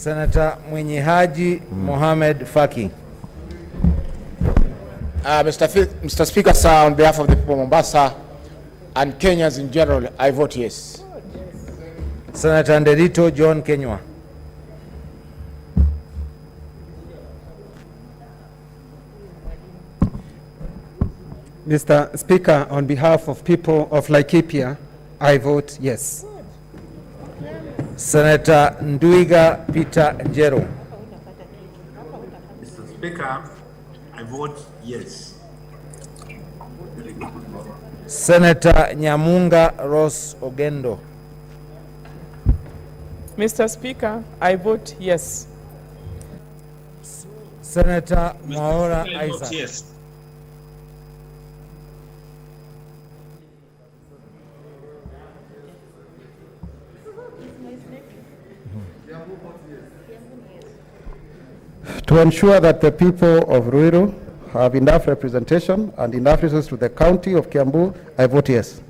Senator Mwenyehaji Mohamed Faki. Mr. Speaker, sir, on behalf of the people of Mombasa and Kenyans in general, I vote yes. Senator Nderito John Kenywa. Mr. Speaker, on behalf of people of Laikipia, I vote yes. Senator Nduiga Peter Njero. Mr. Speaker, I vote yes. Senator Nyamunga Ross Ogendo. Mr. Speaker, I vote yes. Senator Mwaura Isaac. Yes. To ensure that the people of Ruiru have enough representation and enough resources to the county of Kiambu, I vote yes.